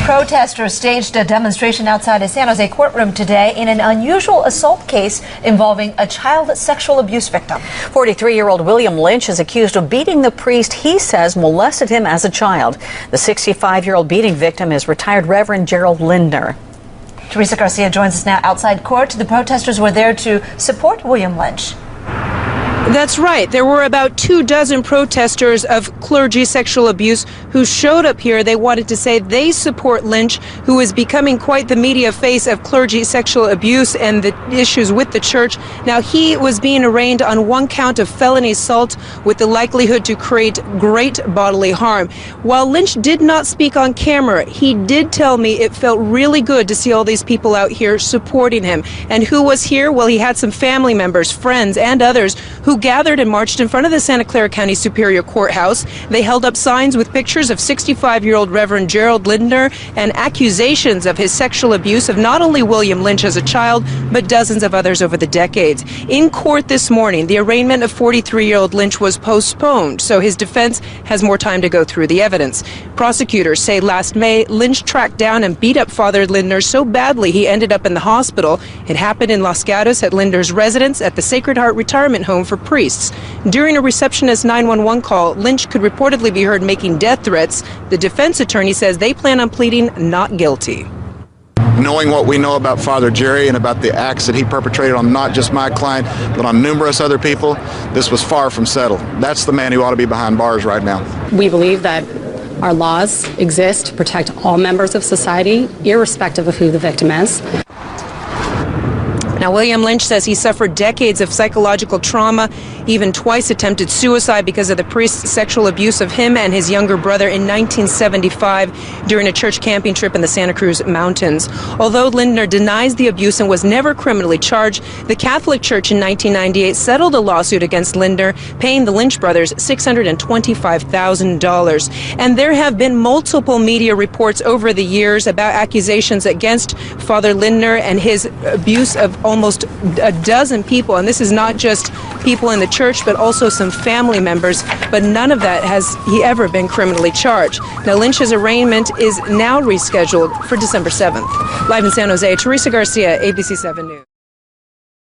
Protesters staged a demonstration outside a San Jose courtroom today in an unusual assault case involving a child sexual abuse victim. 43-year-old William Lynch is accused of beating the priest he says molested him as a child. The 65-year-old beating victim is retired Reverend Jerold Lindner. Teresa Garcia joins us now outside court. The protesters were there to support William Lynch. That's right. There were about 24 protesters of clergy sexual abuse who showed up here. They wanted to say they support Lynch, who is becoming quite the media face of clergy sexual abuse and the issues with the church. Now, he was being arraigned on one count of felony assault with the likelihood to create great bodily harm. While Lynch did not speak on camera, he did tell me it felt really good to see all these people out here supporting him. And who was here? Well, he had some family members, friends, and others who gathered and marched in front of the Santa Clara County Superior Courthouse. They held up signs with pictures of 65-year-old Reverend Jerold Lindner and accusations of his sexual abuse of not only William Lynch as a child, but dozens of others over the decades. In court this morning, the arraignment of 43-year-old Lynch was postponed, so his defense has more time to go through the evidence. Prosecutors say last May, Lynch tracked down and beat up Father Lindner so badly he ended up in the hospital. It happened in Los Gatos at Lindner's residence at the Sacred Heart Retirement Home for priests. During a receptionist 911 call, Lynch could reportedly be heard making death threats. The defense attorney says they plan on pleading not guilty. Knowing what we know about Father Jerry and about the acts that he perpetrated on not just my client, but on numerous other people, this was far from settled. That's the man who ought to be behind bars right now. We believe that our laws exist to protect all members of society, irrespective of who the victim is. Now, William Lynch says he suffered decades of psychological trauma, even twice attempted suicide because of the priest's sexual abuse of him and his younger brother in 1975 during a church camping trip in the Santa Cruz Mountains. Although Lindner denies the abuse and was never criminally charged, the Catholic Church in 1998 settled a lawsuit against Lindner, paying the Lynch brothers $625,000. And there have been multiple media reports over the years about accusations against Father Lindner and his abuse of almost a dozen people, and this is not just people in the church, but also some family members, but none of that has he ever been criminally charged. Now, Lynch's arraignment is now rescheduled for December 7th. Live in San Jose, Teresa Garcia, ABC 7 News.